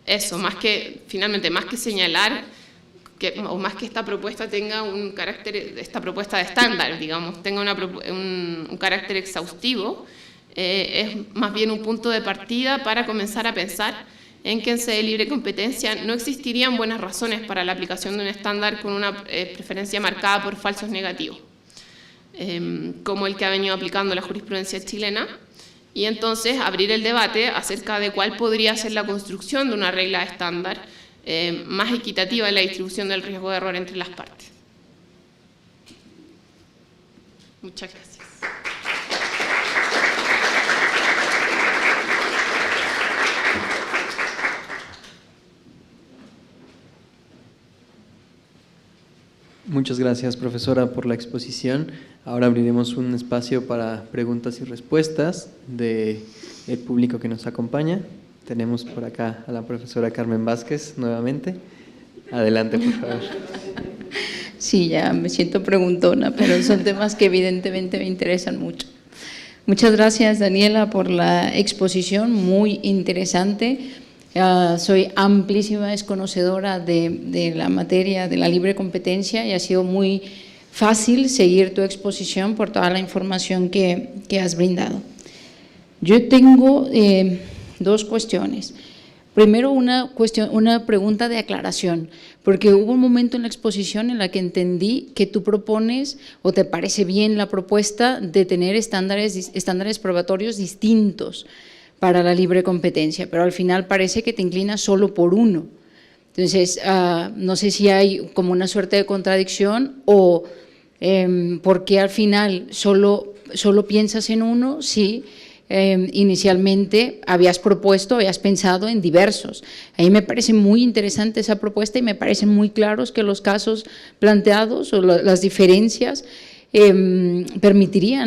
Eso, finalmente, más que señalar, o más que esta propuesta tenga un carácter, esta propuesta de estándar, digamos, tenga un carácter exhaustivo, es más bien un punto de partida para comenzar a pensar en que en sede de libre competencia no existirían buenas razones para la aplicación de un estándar con una preferencia marcada por falsos negativos, como el que ha venido aplicando la jurisprudencia chilena, y entonces abrir el debate acerca de cuál podría ser la construcción de una regla estándar más equitativa en la distribución del riesgo de error entre las partes. Muchas gracias. Muchas gracias, profesora, por la exposición. Ahora abriremos un espacio para preguntas y respuestas del público que nos acompaña. Tenemos por acá a la profesora Carmen Vázquez nuevamente. Adelante, por favor. Sí, ya me siento preguntona, pero son temas que evidentemente me interesan mucho. Muchas gracias, Daniela, por la exposición, muy interesante. Soy amplísima desconocedora de la materia de la libre competencia y ha sido muy fácil seguir tu exposición por toda la información que has brindado. Yo tengo dos cuestiones. Primero, una pregunta de aclaración, porque hubo un momento en la exposición en la que entendí que tú propones o te parece bien la propuesta de tener estándares probatorios distintos para la libre competencia, pero al final parece que te inclinas solo por uno. Entonces, no sé si hay como una suerte de contradicción o por qué al final solo piensas en uno si inicialmente habías pensado en diversos. A mí me parece muy interesante esa propuesta y me parecen muy claros que los casos planteados o las diferencias permitiría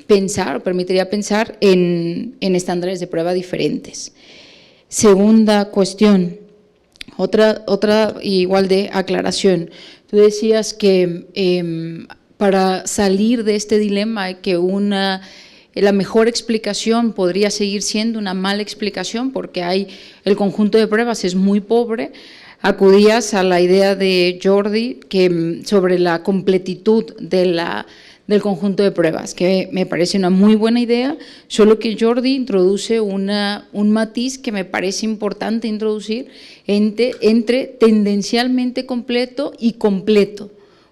pensar en estándares de prueba diferentes. Segunda cuestión, otra igual de aclaración. Tú decías que para salir de este dilema que la mejor explicación podría seguir siendo una mala explicación porque el conjunto de pruebas es muy pobre. Acudías a la idea de Jordi sobre la completitud del conjunto de pruebas, que me parece una muy buena idea, solo que Jordi introduce un matiz que me parece importante introducir entre tendencialmente completo y completo,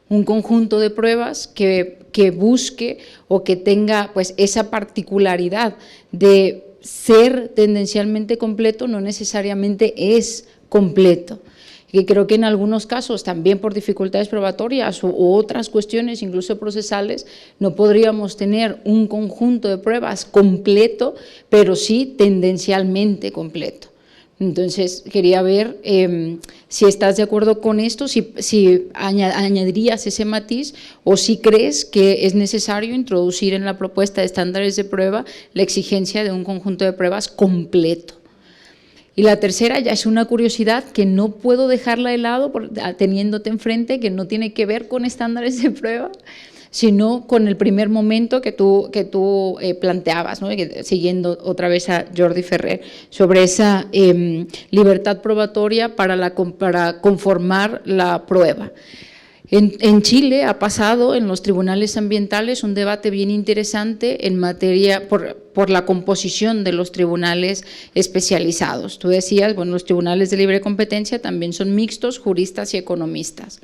un conjunto de pruebas que busque o que tenga pues esa particularidad de ser tendencialmente completo, no necesariamente es completo. Y creo que en algunos casos, también por dificultades probatorias u otras cuestiones, incluso procesales, no podríamos tener un conjunto de pruebas completo, pero sí tendencialmente completo. Entonces, quería ver si estás de acuerdo con esto, si añadirías ese matiz o si crees que es necesario introducir en la propuesta de estándares de prueba la exigencia de un conjunto de pruebas completo. Y la tercera ya es una curiosidad que no puedo dejarla de lado teniéndote enfrente, que no tiene que ver con estándares de prueba, sino con el primer momento que tú planteabas, ¿no? Siguiendo otra vez a Jordi Ferrer, sobre esa libertad probatoria para conformar la prueba. En Chile ha pasado en los tribunales ambientales un debate bien interesante en materia por la composición de los tribunales especializados. Tú decías, bueno, los tribunales de libre competencia también son mixtos, juristas y economistas.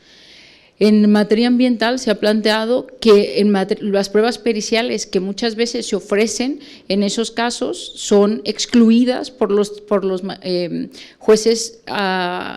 En materia ambiental se ha planteado que las pruebas periciales que muchas veces se ofrecen en esos casos son excluidas por los jueces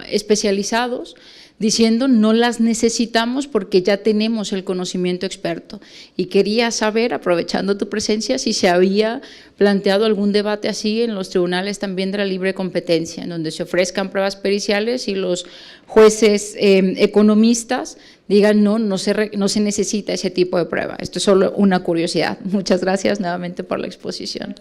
especializados, diciendo no las necesitamos porque ya tenemos el conocimiento experto. Y quería saber, aprovechando tu presencia, si se había planteado algún debate así en los tribunales también de la libre competencia, en donde se ofrezcan pruebas periciales y los jueces economistas digan no se necesita ese tipo de prueba. Esto es solo una curiosidad. Muchas gracias nuevamente por la exposición.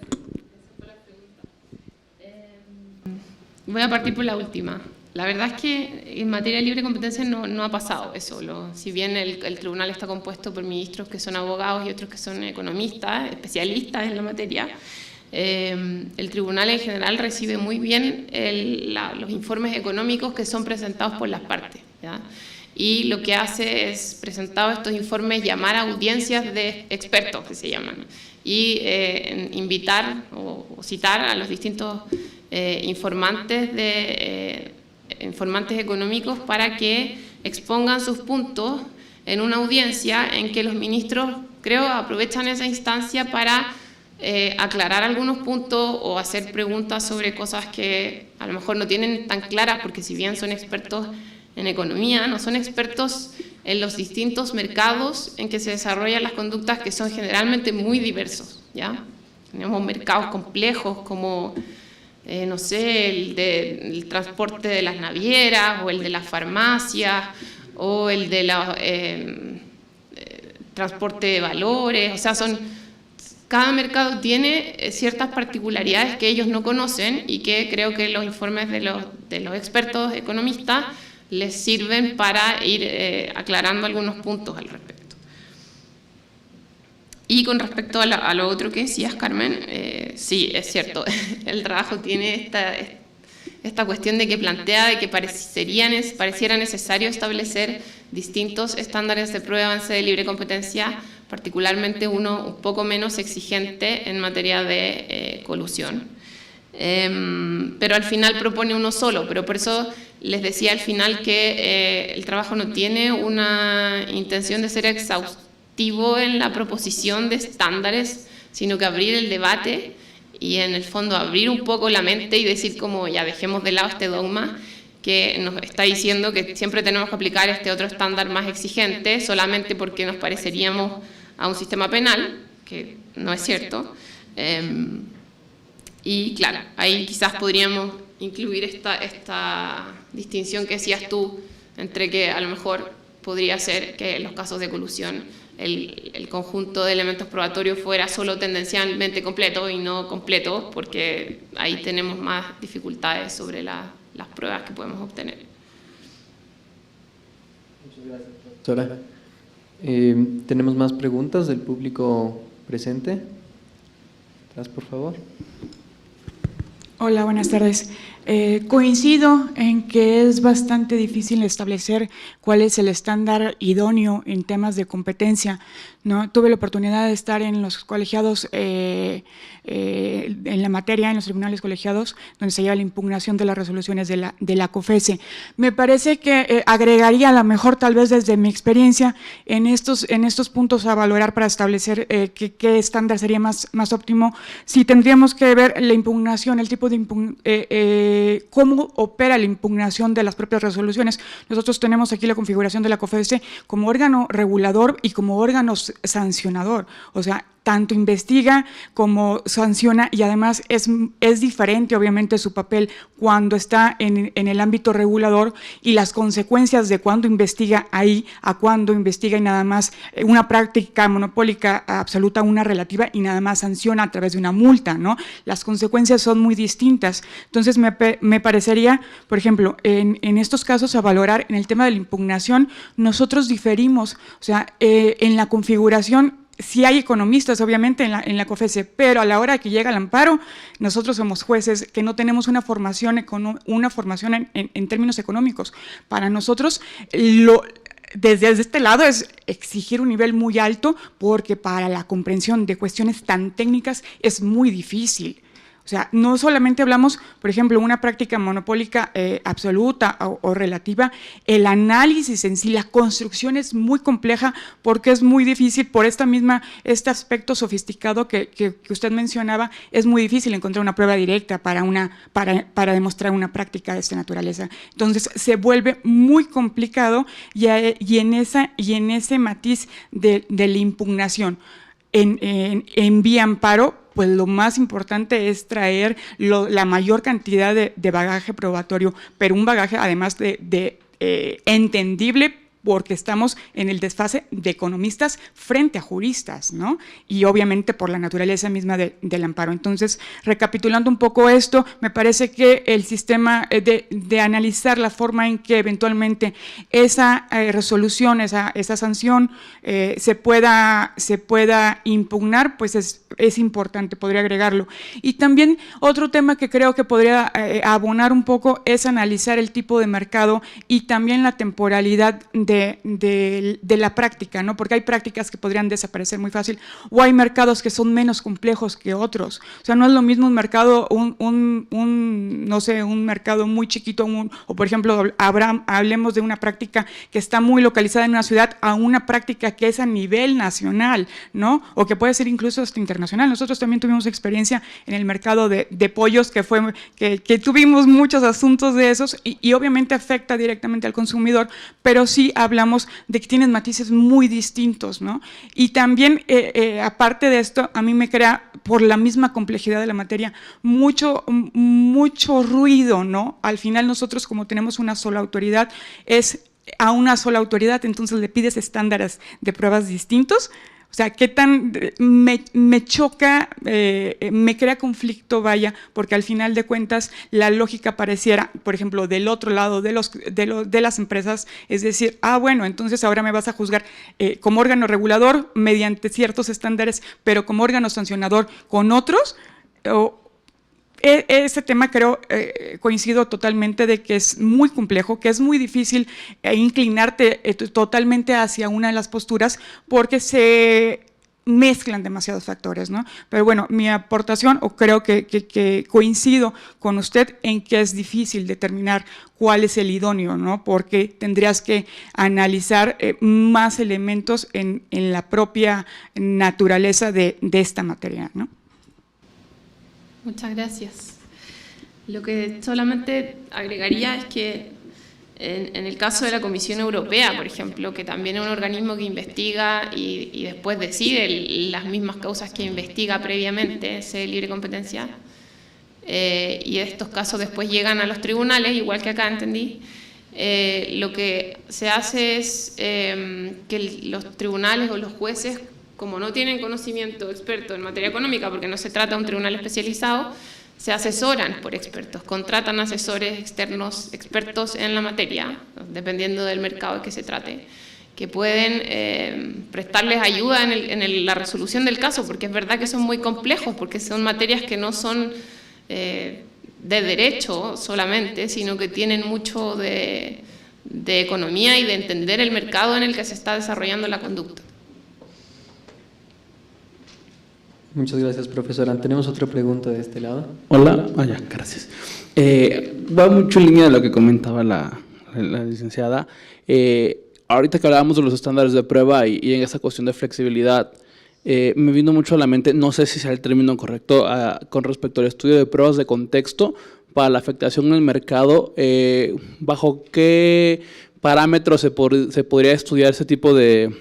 Voy a partir por la última. La verdad es que en materia de libre competencia no ha pasado eso. Si bien el tribunal está compuesto por ministros que son abogados y otros que son economistas, especialistas en la materia, el tribunal en general recibe muy bien los informes económicos que son presentados por las partes, ¿ya? Y lo que hace es, presentados estos informes, llamar a audiencias de expertos, que se llaman, y invitar o citar a los distintos informantes económicos para que expongan sus puntos en una audiencia en que los ministros, creo, aprovechan esa instancia para aclarar algunos puntos o hacer preguntas sobre cosas que a lo mejor no tienen tan claras, porque si bien son expertos en economía, no son expertos en los distintos mercados en que se desarrollan las conductas, que son generalmente muy diversos, ¿ya? Tenemos mercados complejos como no sé, el transporte de las navieras o el de las farmacias o el de transporte de valores. O sea, cada mercado tiene ciertas particularidades que ellos no conocen y que creo que los informes de los expertos economistas les sirven para ir aclarando algunos puntos al respecto. Y con respecto a lo otro que decías, Carmen, sí, es cierto, el trabajo tiene esta cuestión de que plantea de que pareciera necesario establecer distintos estándares de prueba de avance de libre competencia, particularmente uno un poco menos exigente en materia de colusión. Pero al final propone uno solo, pero por eso les decía al final que el trabajo no tiene una intención de ser exhaustivo en la proposición de estándares, sino que abrir el debate y en el fondo abrir un poco la mente y decir como ya dejemos de lado este dogma que nos está diciendo que siempre tenemos que aplicar este otro estándar más exigente solamente porque nos pareceríamos a un sistema penal, que no es cierto. Y claro, ahí quizás podríamos incluir esta distinción que decías tú entre que a lo mejor podría ser que en los casos de colusión el conjunto de elementos probatorios fuera solo tendencialmente completo y no completo, porque ahí tenemos más dificultades sobre las pruebas que podemos obtener. Muchas gracias, profesora. ¿Tenemos más preguntas del público presente? Atrás, por favor. Hola, buenas tardes. Coincido en que es bastante difícil establecer cuál es el estándar idóneo en temas de competencia, ¿no? Tuve la oportunidad de estar en los colegiados, en la materia, en los tribunales colegiados, donde se lleva la impugnación de las resoluciones de la COFECE. Me parece que agregaría, a lo mejor, tal vez desde mi experiencia, en estos puntos a valorar para establecer qué estándar sería más óptimo, si tendríamos que ver la impugnación, el tipo de cómo opera la impugnación de las propias resoluciones. Nosotros tenemos aquí la configuración de la COFECE como órgano regulador y como órgano sancionador, o sea, tanto investiga como sanciona, y además es diferente obviamente su papel cuando está en el ámbito regulador, y las consecuencias de cuando investiga ahí a cuando investiga y nada más una práctica monopólica absoluta, una relativa, y nada más sanciona a través de una multa, ¿no? Las consecuencias son muy distintas. Entonces me parecería, por ejemplo, en estos casos a valorar en el tema de la impugnación, nosotros diferimos, o sea, en la configuración. Sí hay economistas, obviamente, en la COFECE, pero a la hora que llega el amparo, nosotros somos jueces que no tenemos una formación en términos económicos. Para nosotros, desde este lado es exigir un nivel muy alto, porque para la comprensión de cuestiones tan técnicas es muy difícil. O sea, no solamente hablamos, por ejemplo, una práctica monopólica absoluta o relativa, el análisis en sí, la construcción es muy compleja porque es muy difícil por este aspecto sofisticado que usted mencionaba, es muy difícil encontrar una prueba directa para demostrar una práctica de esta naturaleza. Entonces, se vuelve muy complicado y en ese matiz de la impugnación en vía amparo, pues lo más importante es traer la mayor cantidad de bagaje probatorio, pero un bagaje además de entendible, porque estamos en el desfase de economistas frente a juristas, ¿no? Y obviamente por la naturaleza misma del amparo. Entonces, recapitulando un poco esto, me parece que el sistema de analizar la forma en que eventualmente esa resolución, esa sanción se pueda impugnar, pues es importante, podría agregarlo. Y también otro tema que creo que podría abonar un poco es analizar el tipo de mercado y también la temporalidad de la práctica, ¿no? Porque hay prácticas que podrían desaparecer muy fácil, o hay mercados que son menos complejos que otros. O sea, no es lo mismo un mercado, no sé, un mercado muy chiquito, o por ejemplo, hablemos de una práctica que está muy localizada en una ciudad, a una práctica que es a nivel nacional, ¿no? O que puede ser incluso hasta internacional. Nosotros también tuvimos experiencia en el mercado de pollos, que tuvimos muchos asuntos de esos, y obviamente afecta directamente al consumidor, pero sí hablamos de que tienen matices muy distintos, ¿no? Y también, aparte de esto, a mí me crea, por la misma complejidad de la materia, mucho ruido, ¿no? Al final nosotros, como tenemos una sola autoridad, es a una sola autoridad, entonces le pides estándares de pruebas distintos. O sea, qué tan me choca, me crea conflicto, vaya, porque al final de cuentas la lógica pareciera, por ejemplo, del otro lado de las empresas, es decir, bueno, entonces ahora me vas a juzgar como órgano regulador mediante ciertos estándares, pero como órgano sancionador con otros. Ese tema creo, coincido totalmente de que es muy complejo, que es muy difícil inclinarte totalmente hacia una de las posturas porque se mezclan demasiados factores, ¿no? Pero bueno, mi aportación, o creo que coincido con usted en que es difícil determinar cuál es el idóneo, ¿no? Porque tendrías que analizar más elementos en la propia naturaleza de esta materia, ¿no? Muchas gracias. Lo que solamente agregaría es que en el caso de la Comisión Europea, por ejemplo, que también es un organismo que investiga y después decide las mismas causas que investiga previamente, ese libre competencia, y estos casos después llegan a los tribunales, igual que acá entendí, lo que se hace es que los tribunales o los jueces, como no tienen conocimiento experto en materia económica, porque no se trata de un tribunal especializado, se asesoran por expertos, contratan asesores externos, expertos en la materia, dependiendo del mercado que se trate, que pueden prestarles ayuda en la resolución del caso, porque es verdad que son muy complejos, porque son materias que no son de derecho solamente, sino que tienen mucho de economía y de entender el mercado en el que se está desarrollando la conducta. Muchas gracias, profesora. Tenemos otra pregunta de este lado. Hola, ya, gracias. Va mucho en línea de lo que comentaba la licenciada. Ahorita que hablábamos de los estándares de prueba y en esa cuestión de flexibilidad, me vino mucho a la mente, no sé si sea el término correcto, con respecto al estudio de pruebas de contexto para la afectación en el mercado, ¿bajo qué parámetros se podría estudiar ese tipo de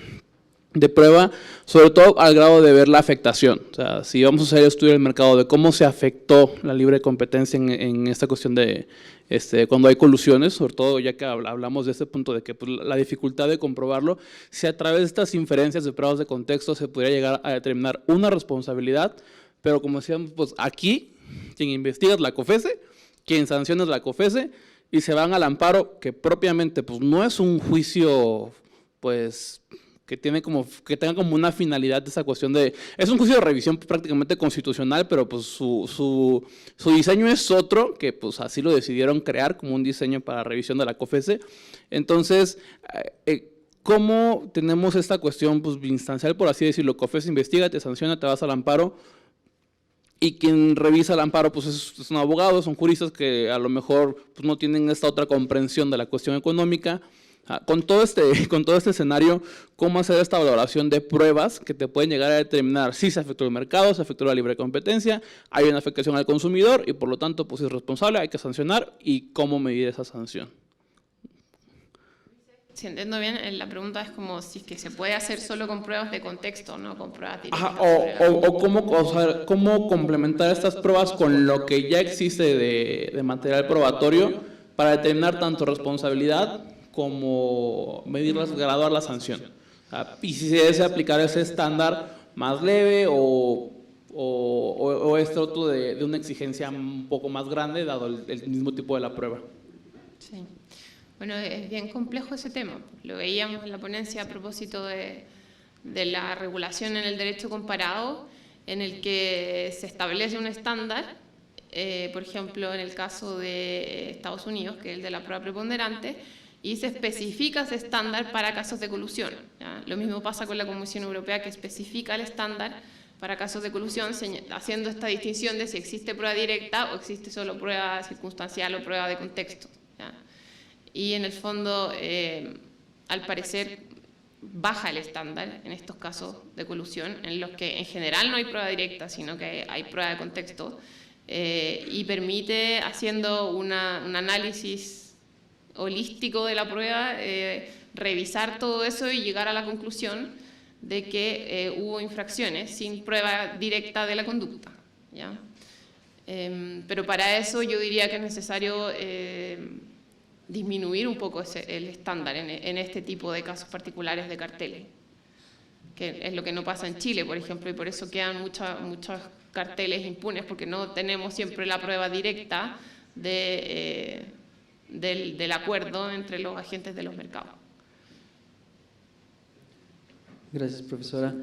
prueba? Sobre todo al grado de ver la afectación. O sea, si vamos a hacer el estudio del mercado de cómo se afectó la libre competencia en esta cuestión de cuando hay colusiones, sobre todo ya que hablamos de este punto de que pues, la dificultad de comprobarlo, si a través de estas inferencias de pruebas de contexto se podría llegar a determinar una responsabilidad, pero como decíamos, pues aquí quien investiga es la COFESE, quien sanciona es la COFESE, y se van al amparo, que propiamente pues no es un juicio pues que tenga como una finalidad de esa cuestión de, es un juicio de revisión prácticamente constitucional, pero pues su diseño es otro, que pues así lo decidieron crear como un diseño para revisión de la COFESE. Entonces, ¿cómo tenemos esta cuestión pues instancial, por así decirlo? COFESE investiga, te sanciona, te vas al amparo, y quien revisa el amparo pues es un abogado, son juristas que a lo mejor pues, no tienen esta otra comprensión de la cuestión económica. Con todo este escenario, ¿cómo hacer esta valoración de pruebas que te pueden llegar a determinar si se afectó el mercado, se afectó la libre competencia, hay una afectación al consumidor y por lo tanto pues, es responsable, hay que sancionar, y cómo medir esa sanción? Si entiendo bien, la pregunta es como si es que se puede hacer solo con pruebas de contexto, no con pruebas directas. O cómo complementar estas pruebas con lo que ya existe de material probatorio para determinar tanto responsabilidad como graduar la sanción. Y si se desea aplicar ese estándar más leve o este otro de una exigencia un poco más grande, dado el mismo tipo de la prueba. Sí. Bueno, es bien complejo ese tema. Lo veíamos en la ponencia a propósito de la regulación en el derecho comparado, en el que se establece un estándar, por ejemplo, en el caso de Estados Unidos, que es el de la prueba preponderante, y se especifica ese estándar para casos de colusión, ¿ya? Lo mismo pasa con la Comisión Europea, que especifica el estándar para casos de colusión, haciendo esta distinción de si existe prueba directa o existe solo prueba circunstancial o prueba de contexto, ¿ya? Y en el fondo, al parecer, baja el estándar en estos casos de colusión, en los que en general no hay prueba directa, sino que hay prueba de contexto, y permite, haciendo un análisis holístico de la prueba, revisar todo eso y llegar a la conclusión de que hubo infracciones sin prueba directa de la conducta, ¿ya? Pero para eso yo diría que es necesario disminuir un poco el estándar en este tipo de casos particulares de carteles, que es lo que no pasa en Chile, por ejemplo, y por eso quedan muchos carteles impunes, porque no tenemos siempre la prueba directa del acuerdo entre los agentes de los mercados. Gracias, profesora.